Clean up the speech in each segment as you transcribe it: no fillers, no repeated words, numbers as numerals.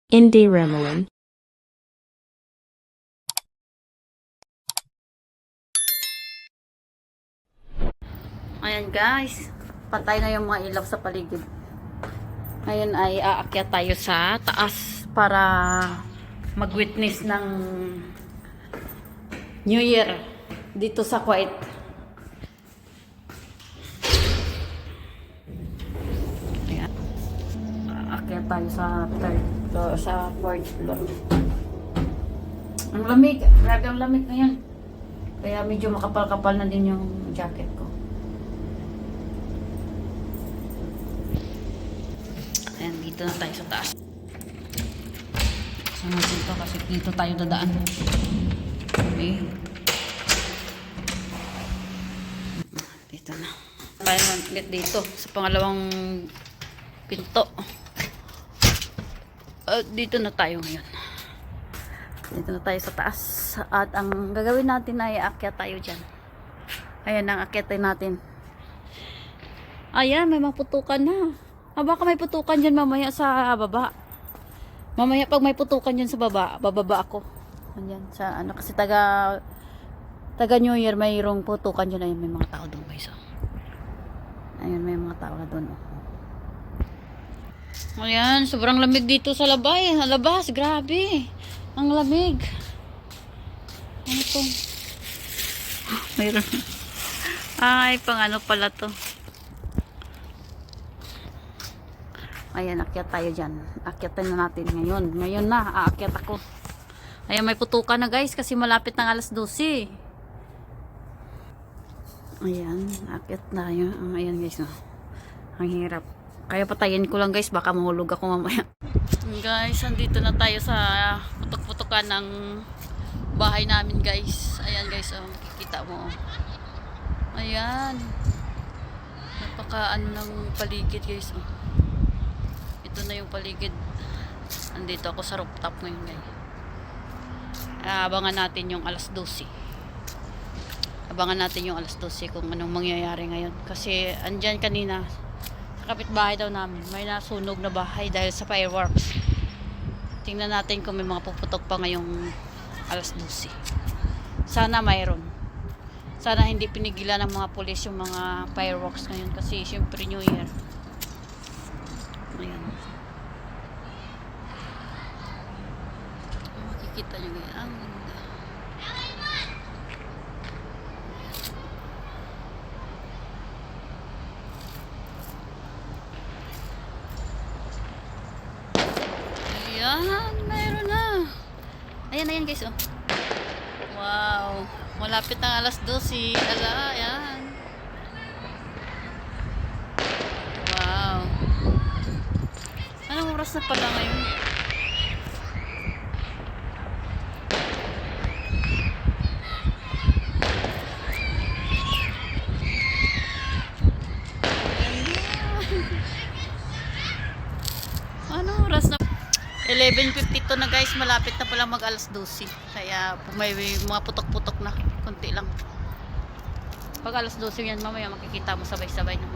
Indie Remelin. Ayan guys, patay na yung mga ilaw sa paligid. Ngayon ay aakyat tayo sa taas para mag-witness ng New Year dito sa Kuwait. Ayan. Aakyat tayo sa third floor, sa fourth floor. Ang lamig, grabe ang lamig ngayon. Kaya medyo makapal-kapal na din yung jacket ko. Ayan, dito na tayo sa taas. Saan natin ito kasi dito tayo dadaan. Okay. Dito na. Tayo ulit dito sa pangalawang pinto. Dito na tayo ngayon. Dito na tayo sa taas. At ang gagawin natin ay aakyat tayo dyan. Ayan ang akyatin natin. Ayan, may maputukan na. Baka may putukan dyan mamaya sa baba. Mamaya pag may putukan dyan sa baba, bababa ako. Ayan, sa ano, kasi taga New Year, mayroong putukan dyan. Ayun, may mga tao doon guys. Ayun, may mga tao na doon. Ayan, sobrang lamig dito sa labas, grabe. Ang lamig. Ano to? Mayroon. Ay, pang ano pala to. Ayan, akyat tayo dyan. Akyatin na natin ngayon. Ngayon na, aakyat ako. Ayan, may putukan na guys kasi malapit ng alas 12. Ayan, akyat na yun. Ayan guys, no. Ang hirap. Kaya patayin ko lang guys, baka mahulog ako mamaya. Guys, andito na tayo sa putok-putokan ng bahay namin guys. Ayan guys, oh, makikita mo. Ayan. Napaka ano ng paligid guys, oh. Ito na yung paligid. Andito ako sa rooftop ngayon guys. Abangan natin yung alas 12. Abangan natin yung alas 12 kung anong mangyayari ngayon. Kasi andyan kanina, sa kapitbahay daw namin, may nasunog na bahay dahil sa fireworks. Tingnan natin kung may mga puputok pa ngayong alas 12. Sana mayroon. Sana hindi pinigilan ng mga pulis yung mga fireworks ngayon kasi syempre New Year. Ayan. Makikita nyo ngayon. Ang ganda. Ayan, mayroon na. Ayan guys, oh. Wow. Malapit ang alas 12. Ala, ayan. Wow. Anong oras na pala ngayon? Anong oras na? 11:52 na guys, malapit na pala mag alas 12. Kaya may mga putok-putok na, konti lang. Pag alas 12 yan, mamaya makikita mo sabay-sabay ng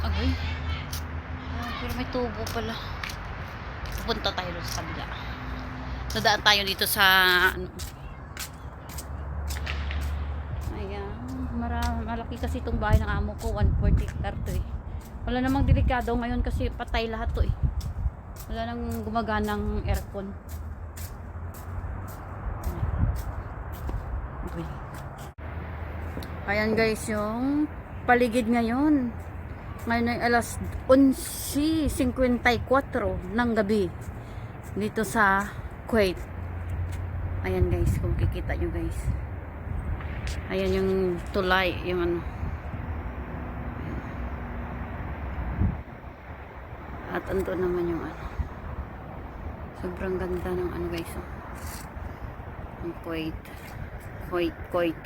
agay. Pero may tubo pala. Pupunta tayo doon sa kabila. Dadaan tayo dito sa ano. Ayan, malaki kasi itong bahay ng amo ko, 140 eh. Wala namang delikado ngayon kasi patay lahat to eh. Wala nang gumaganang aircon. Okay. Ayan guys yung paligid ngayon. Ngayon ay alas 11:54 ng gabi dito sa Kuwait. Ayan guys, kung kikita nyo guys. Ayan yung tulay, yung ano. At ando naman yung ano. Sobrang ganda ng ano guys, oh. Ang Kuwait. Kuwait.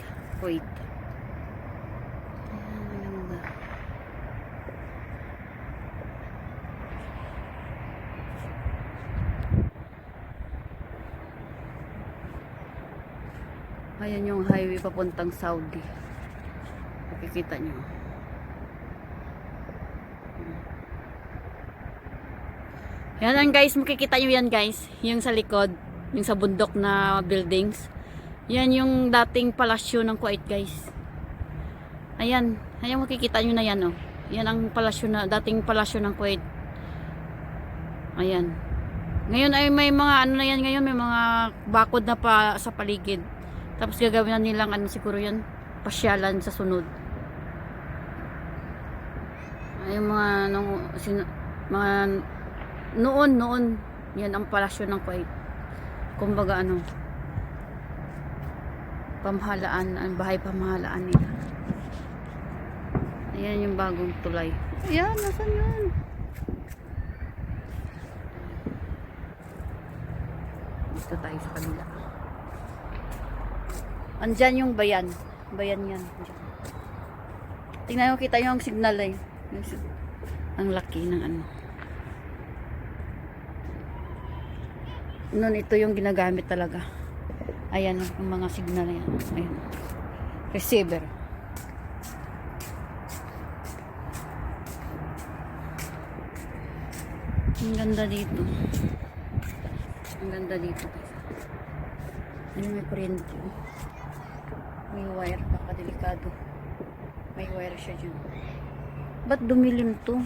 Ayan, maganda. Ayan yung highway papuntang Saudi. Makikita nyo. Yan guys, makikita nyo yan guys. Yung sa likod, yung sa bundok na buildings. Yan yung dating palasyo ng Kuwait guys. Ayan, ayan makikita nyo na yan oh. Yan ang palasyo na, dating palasyo ng Kuwait. Ayan. Ngayon ay may mga ano na yan ngayon, may mga bakod na pa sa paligid. Tapos gagawin na nilang ano siguro yan, pasyalan sa sunod. Ay mga mga noon yan ang palasyo ng Kuwait. Kumbaga ano, pamahalaan, ang bahay pamahalaan nila. Ayan yung bagong tulay. Ayan, nasan yun? Dito tayo sa kanila. Andyan yung bayan. Bayan yan. Andyan. Tingnan mo, kita yung signal eh. Ang laki ng ano. Noon ito yung ginagamit talaga. Ayan ang mga signal na yan. Ayan. Receiver. Ang ganda dito. Ang ganda dito. Ayun, may kuryente. May wire. Baka delikado. May wire siya dyan. Ba't dumilim to?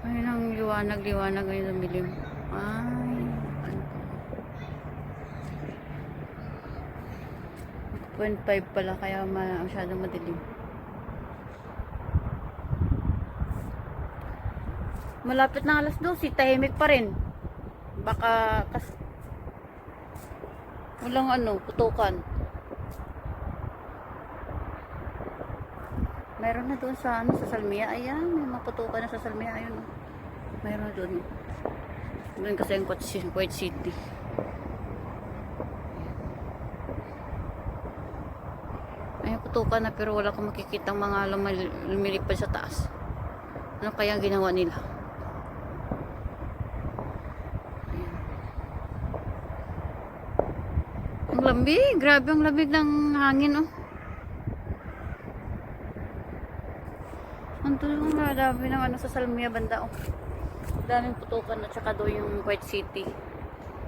Ayun ang liwanag. Ayun dumilim. Ay, ano to? 0.5 pala kaya masyadong madilim. Malapit na alas 12, tahimik pa rin. Baka walang ano, putukan. Meron na doon sa ano, sa Salmia. Ayan, may maputukan na sa Salmia. Ayun. Meron na doon. Doon kasi ang Kuwait City. Ay, putukan na pero wala akong makikitang mga lumilipad sa taas. Ano kaya ginawa nila? Ang lamig, grabe ang lamig ng hangin oh. Ang tulong na dami ng ano sa Salmia banda oh. Daming putukan at saka doon yung Kuwait City.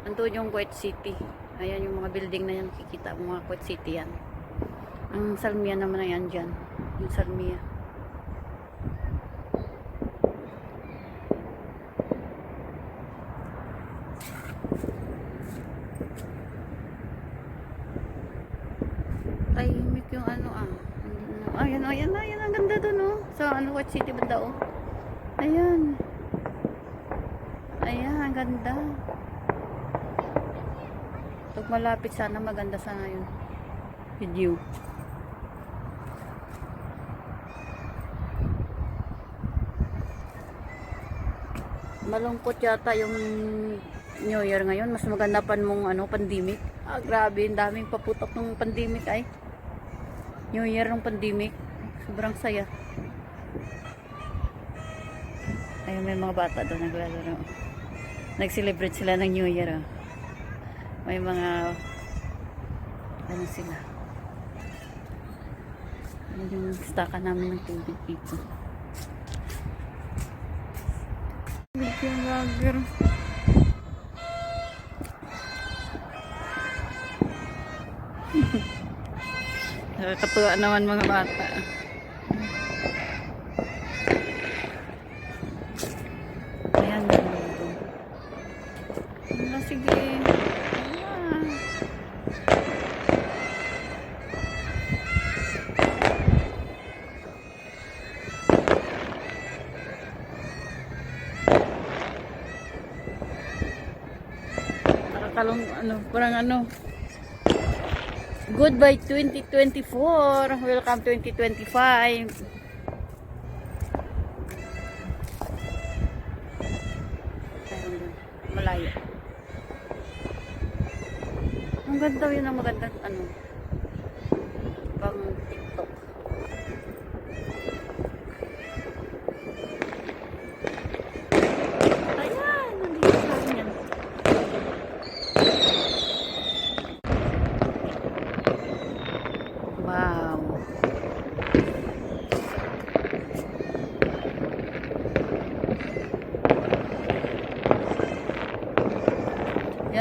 Andun yung Kuwait City. Ayan yung mga building na yan, nakikita mo mga Kuwait City yan. Ang Salmia naman na yan dyan. Yung Salmia. Tahimik yung ano ah. Ayan, ang ganda dun oh. Sa ano, Kuwait City banda oh. Ayan. Ayan, ang ganda. Pag malapit sana, maganda sana yun. Video. Malungkot yata yung New Year ngayon. Mas maganda pa mong ano, pandemic. Ah, grabe, ang daming paputok ng pandemic ay. New Year ng pandemic. Sobrang saya. Ayun, may mga bata doon naglalaro. Nag-celebrate sila ng New Year. Oh. May mga ano sila. Ano yung staka namin ng tubig dito. Yung lager. Nakakatuwa naman mga bata. Ayan. Sige. Ayan. Nakakalong ano, parang ano. Goodbye 2024. Welcome 2025. Malayo. Ang ganda yun, ang magandang ano. Pang TikTok. Ayan, nandito sa akin yan. Wow.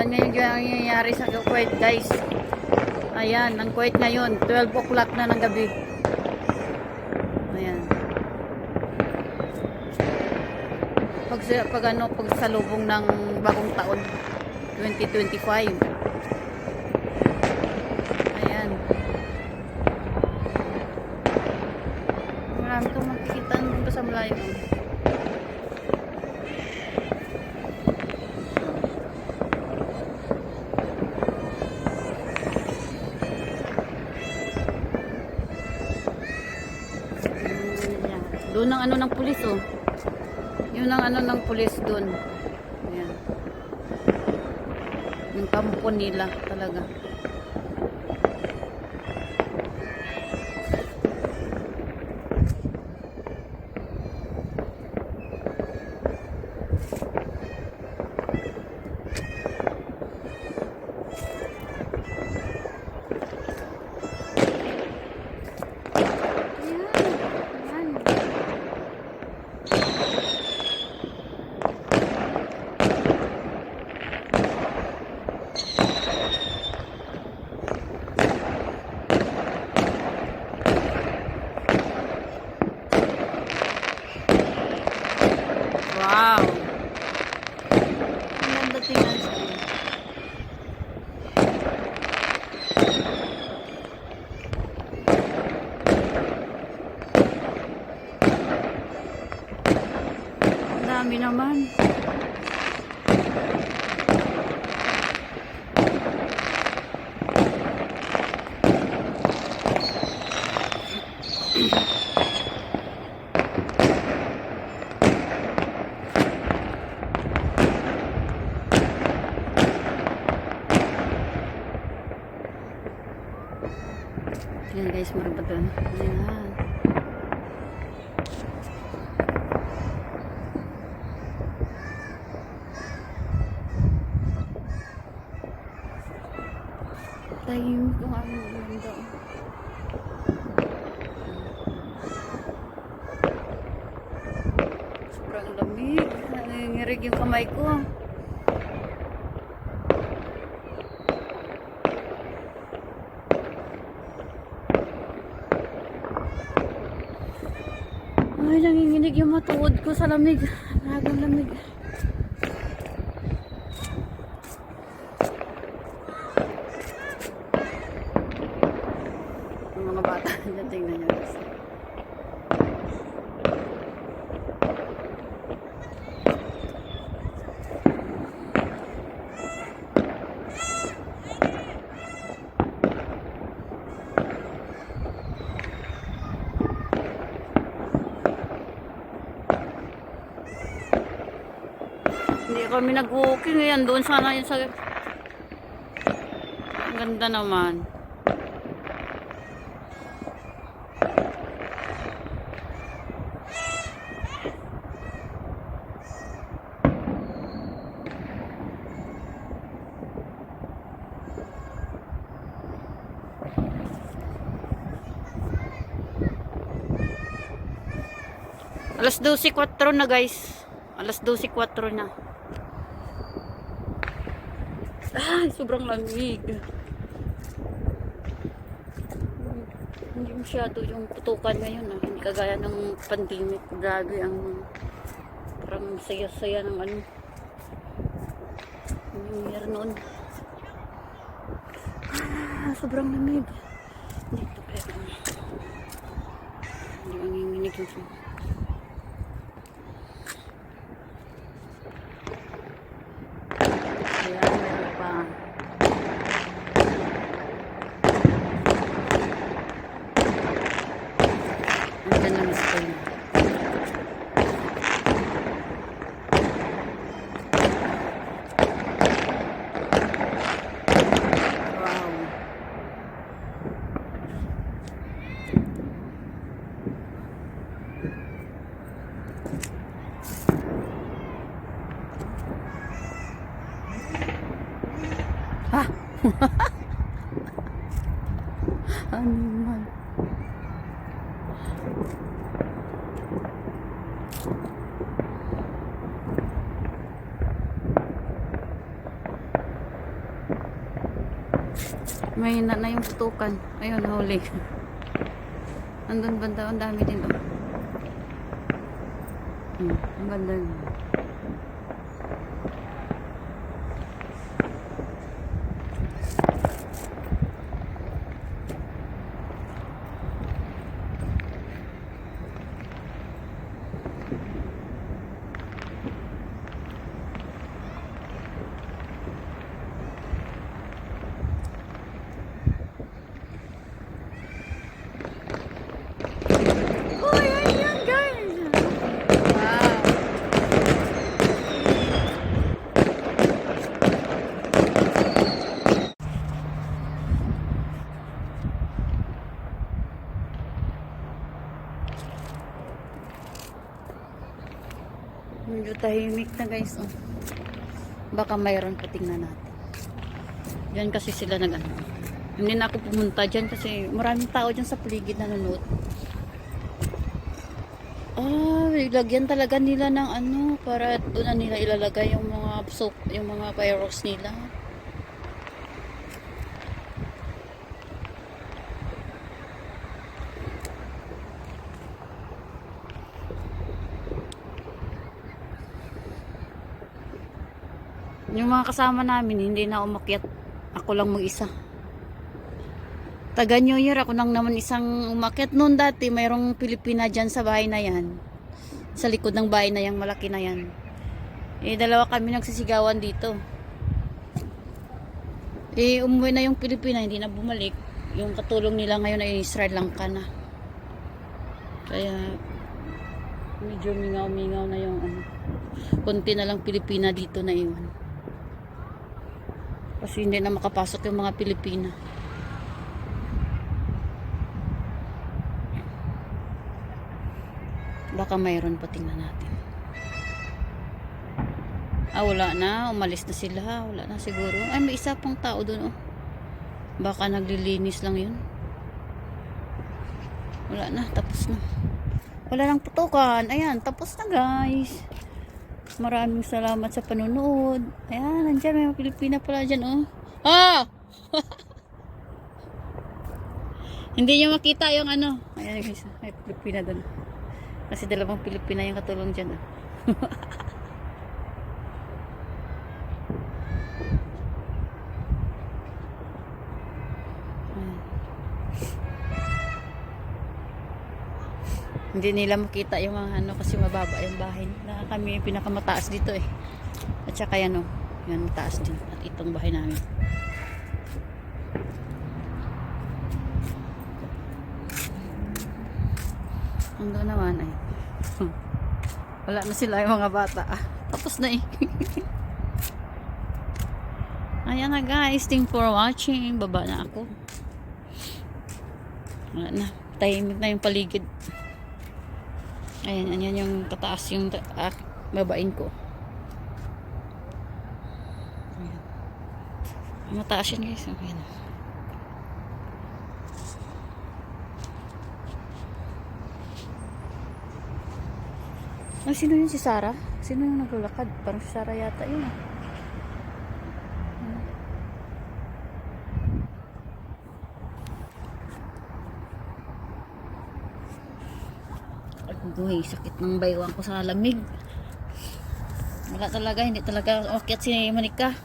Yan ngayon yung nangyayari sa Kuwait guys. Ayan, ang Kuwait ngayon, 12 o'clock na ng gabi. Ayan. Pag salubong ng bagong taon, 2025. Ayan. Marami kang makikita dito sa malayo. Doon ang ano ng pulis oh. Yun ang ano ng pulis doon. Ayan. Yung kampo nila talaga. Wow! Ang ganda tingnan siya. Ang dami naman. Ayan guys, marabad doon. Ayan. Tahimik kung ano yung doon. Sobrang lamig. Nangingirig yung kamay ko. Ay, nanginginig yung matuod ko sa lamig. Nagang lamig. Ang mga bata, dyan tingnan nyo guys. Hindi kami nag-walking. Ayan, doon sana yun sa... Ang ganda naman. Alas 12:04 na guys. Alas 12:04 na. Ay, sobrang lamig. Hindi masyado yung putukan ngayon. Hindi kagaya ng pandemic. Grabe ang parang saya-saya ng ano. Yung year noon. Sobrang lamig. Dito pero hindi manginginig yung animal. May na yung putukan. Ayun, huli. Andun banda, ang dami din. Oh. Ang ganda. Medyo tahimik na guys. Oh. Baka mayroon pa, tingnan natin. Diyan kasi sila nag ano. Hindi na ako pumunta dyan kasi maraming tao dyan sa paligid na nanonood. Lagyan talaga nila ng ano para doon na nila ilalagay yung mga soap, yung mga fireworks nila. Yung mga kasama namin hindi na umakyat. Ako lang mag-isa. Taga New Year ako nang naman isang umakyat. Noon dati mayroong Pilipina dyan sa bahay na yan. Sa likod ng bahay na yan, malaki na yan. Dalawa kami nagsisigawan dito. Umuwi na yung Pilipina, hindi na bumalik. Yung katulong nila ngayon ay Sri Lanka na. Kaya medyo mingaw-mingaw na yung konti na lang Pilipina dito na iwan. Kasi hindi na makapasok yung mga Pilipina. Baka mayroon pa, tingnan natin. Wala na. Umalis na sila. Wala na siguro. Ay, may isa pang tao doon. Oh. Baka naglilinis lang yun. Wala na. Tapos na. Wala lang putukan. Ayan. Tapos na guys. Maraming salamat sa panonood. Ayan, nandiyan may mga Pilipina pala dyan, oh. Hindi nyo makita yung ano. Ayan guys, may Pilipina doon. Kasi dalawang Pilipina yung katulong dyan, oh. Hindi nila makita yung mga ano kasi mababa yung bahay na kami pinakamataas dito eh. At saka yan o, yan mataas din. At itong bahay namin. Hanggang naman ay wala na sila yung mga bata. Tapos na eh. Ayan na guys, thanks for watching. Baba na ako. Wala na, tahimik na yung paligid. Ayan, ayan yung tataas yung babain ko. Ayan. Mataas yan guys. Ayan. Ay, sino yun, si Sarah? Sino yung naglalakad? Parang si Sarah yata yun. Uy, sakit ng baywang ko sa lamig. Wala talaga, hindi talaga umakyat si Monica.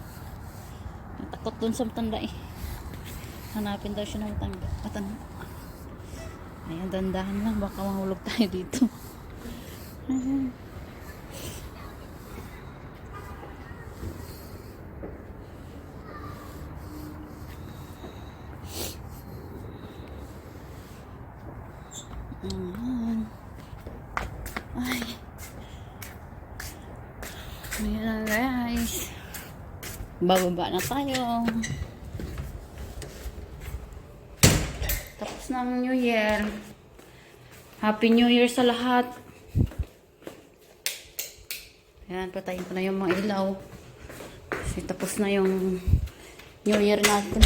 Takot dun sa matanda eh. Hanapin daw siya ng matanda. Ayan, dandahan lang, baka mahulog tayo dito. Ayan. Ay. Ayan guys. Bababa na tayo. Tapos na ang New Year. Happy New Year sa lahat. Ayan, patayin ko na yung mga ilaw. Kasi tapos na yung New Year natin.